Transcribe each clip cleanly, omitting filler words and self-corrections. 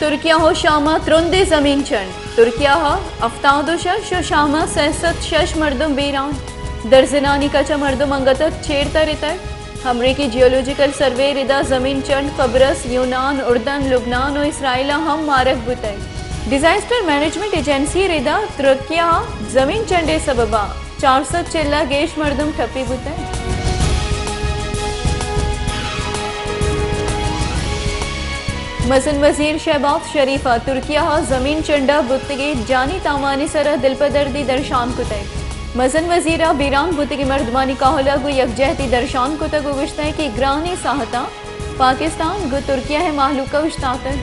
तुर्किया हो शामा त्रुंदे जमीन चंड तुर्किया हो अफ्तादुशा शो शामा सैसत शश मर्दम बीरान दर्जनानी कचा मर्दम अंगतत छेड़ता रितर अमरीकी जियोलॉजिकल सर्वे रिदा जमीन चंड कब्रस यूनान उर्दन लुबनान और इसराइला हम मारक बुतई डिजास्टर मैनेजमेंट एजेंसी रिदा तुर्किया जमीन चंडे सबबा 400 चिल्ला गेश मर्दम ठप्पी बुतई मसन वजीर शहबाज शरीफा तुर्किया जमीन चंडा बुतगी जानी तामानी सरा दिलपदर्दी दर्शान कुतई मसन वजीरा बीरान बुतगी मर्दमानी काहला गु यकजहती दर्शान कुतग गुश्ता है कि ग्रानी साहता पाकिस्तान गु तुर्किया है माहलूका उश्तातर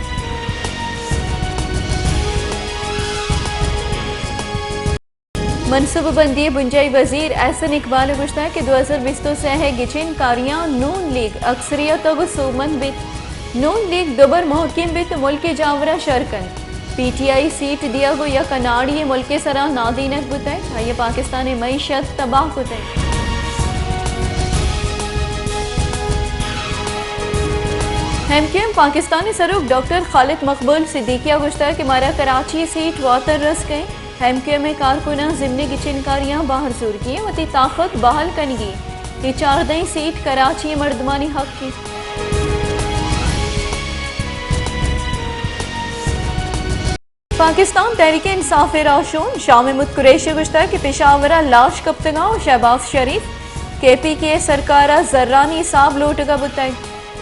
मनसूबबंदी बुंजाई वजीर एहसन इकबाल गुश्ता है कि 2020 से है गिचिन कारियां नून लीग अक्सरियत व सोमन बित नून लीग दोबर महकिम बित मुल्क जावरा शरकन पीटीआई सीट दिया गो या कनाड़ी मुल्क सरा नादीनक बुतई ये पाकिस्तानी मईशत तबाह बुतई एमकेएम पाकिस्तानी सरूक डॉक्टर खालिद मकबूल सिद्दीकिया गुश्ता कि मारा कराची सीट वातर रस गए एमकेएम में कारकुना जिमनी की चिनकारियां बाहर जोर की वती ताकत बहाल कनगी ये 4 दई सीट कराची मर्दमानी हक की पाकिस्तान तहरीक इंसाफ राशून शाह महमूद कुरैशी गुश्ता कि पेशावरा लाश कप्तगांव शहबाज शरीफ KPK सरकारा जर्रानी साब लोटगा बुतई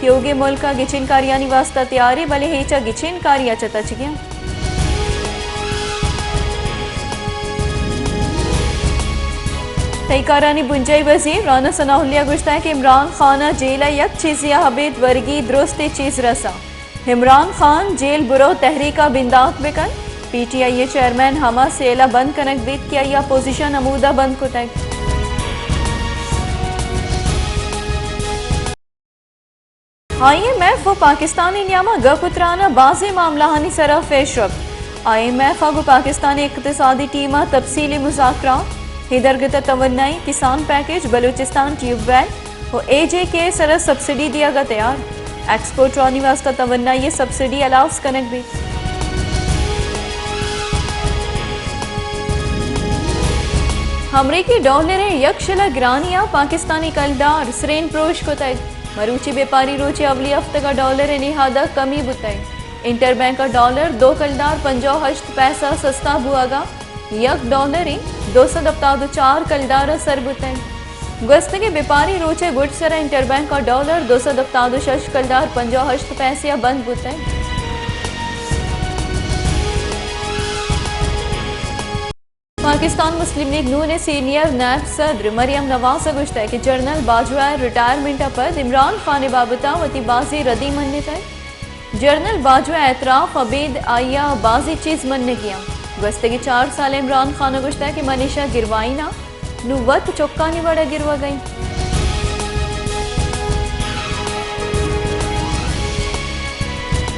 योगी मुल्क का गिचिन कारियानी वास्ता तैयारी भले हेचा गिचिन कारिया चतच गया तईकारानी बुंजाई वजीर राना सनाउल्लिया गुश्ता है कि इमरान खान जेला यक चीजिया हबीद वर्गी दुरुस्त चीज रसा इमरान खान जेल बुरो तहरीका बिंदाक बिकन PTI चेयरमैन हमा सेला बंद कनक बीत किया या पोजीशन अमूदा बंद को तक IMF व पाकिस्तानी नियामा गपुत्राना बाजी मामला हानि सरा फेशरफ IMF व पाकिस्तानी इक्तिसादी टीमा तफसीली मुज़ाकरा हिदरगत तवन्नाई किसान पैकेज बलूचिस्तान ट्यूबवेल व AJK सरा सब्सिडी दिया गा तैयार एक्सपोर्ट रानी वास्ता तवन्नाई ये सब्सिडी अलाउस कनक भी अमरीकी डॉलर यक्षला ग्रानिया पाकिस्तानी कलदार सरेन प्रोश को तय मरूची व्यापारी रोचे अवली हफ्ते का डॉलर निहादा कमी बुतई इंटरबैंक का डॉलर 2 कलदार 50 पैसा सस्ता बुआगा यक डॉलर 204 कलदार सर बुतई गस्त के व्यापारी रोचे गुटसरा इंटरबैंक का डॉलर 206 कलदार 50 पैसे बंद बुतई पाकिस्तान मुस्लिम लीग नून ने सीनियर नायब सदर मरियम नवाज गुश्ता है कि जनरल बाजवा रिटायरमेंट पर इमरान खान बाबता वती बाजी रदी मनने तय जनरल बाजवा एतराफ अबीद आया बाजी चीज मनने किया गस्ते की 4 साल इमरान खान गुश्ता है कि मनीषा गिरवाई ना नुवत चौक्का नहीं बड़ा गिरवा गई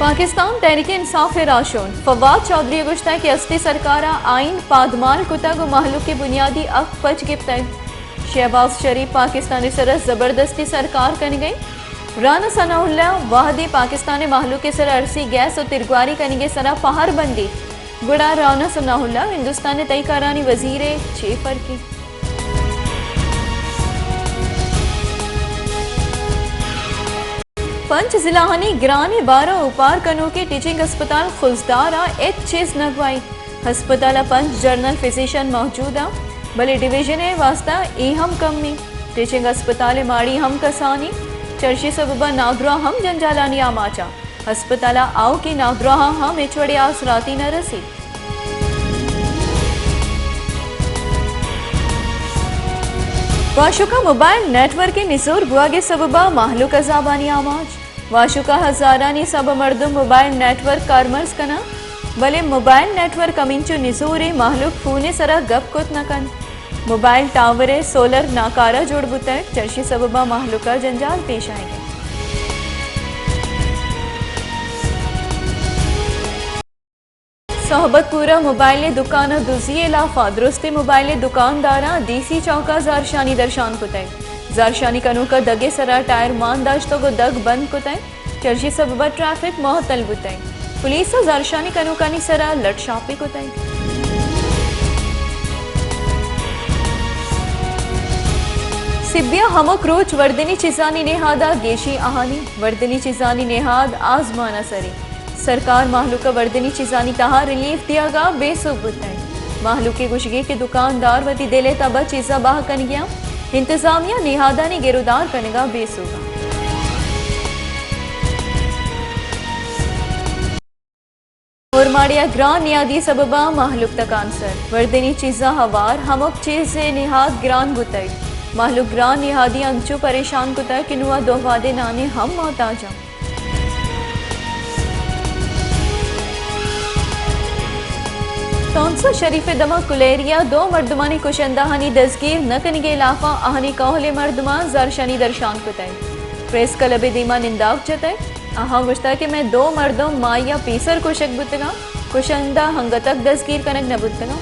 पाकिस्तान तहरीक इंसाफ राशून फवाद चौधरी गुश्ता कि असली सरकारा आइन पादमाल कुतग महलूक की बुनियादी अक पच गिफ्तय शहबाज शरीफ पाकिस्तानी सरस जबरदस्ती सरकार कन गई राना सनाउल्ला वाहदी पाकिस्तानी महलूक के सर अरसी गैस और तिरगवारी कनेंगे सरा पहाड़ बंदी गुड़ा राना सनाउल्ला हिंदुस्तान तय करानी वजीर 6 फरकी पंच जिलाहानी गिरानी 12 उपार कनो के टीचिंग अस्पताल खुजदारा एक चीज नगवाई अस्पताल पंच जर्नल फिजिशियन मौजूदा भले डिवीजन है वास्ता ई हम कमी टीचिंग अस्पताल माड़ी हम कसानी चर्ची सबबा नागरा हम जंजालानी आमाचा अस्पताल आओ की नागरा हम इचवड़े आसराती न रसी वाशुका मोबाइल नेटवर्क के निसूर गुआ के सबबा महलूक अजाबानी आमाज वाशुका हजारानी सब मर्दुम मोबाइल नेटवर्क कारमर्स कना भले मोबाइल नेटवर्क अमिंचु निसूरे महलूक फूने सरा गप कुत नकन मोबाइल टावरे सोलर नाकारा जोड़ बुतर चर्ची सबबा महलूका जंजाल पेश आएंगे सोहबतपुरा मोबाइल दुकान दुजिए लाफा दुरुस्ती मोबाइल दुकानदारा DC चौका जारशानी दर्शान कुतय जारशानी कनू का दगे सरा टायर मानदाश्तो को दग बंद कुतय चर्ची सबबा ट्रैफिक मोहतल बुतय पुलिस जरशानी कनुकानी सरा लटशापी कोताई सिब्बिया हमक रोज वर्दनी चिजानी नेहादा गेशी आहानी वर्दनी चिजानी नेहाद आजमाना सरी सरकार माहलूका वर्दनी चिजानी तहा रिलीफ दियागा बेसुबुत है माहलू के गुशगे के दुकानदार वती दिले तबा चीजा बाह कन गया इंतजामिया नेहादा ने गिरदार कनेगा बेसुगा और माड़िया ग्रान नियादी सबबा माहलूक तक आंसर वर्दनी चीजा हवार हमक चीज से निहाद ग्रान गुतई माहलूक ग्रान निहादी अंचो परेशान कुता कि नुआ दोवादे नाने हम मोहताजा तौनसा शरीफ दमा कुलेरिया दो मर्दमानी कुशंदाहानी दजगीर न कनिगे लाफा आहनी कहले मर्दमा जरशानी दर्शान कुतई प्रेस क्लब दीमा निंदाव जतई आहा गुश्ता कि मैं दो मर्दों माया पीसर कुशक बुतगा कुशंदा हंगतक दजगीर कनक न बुतगा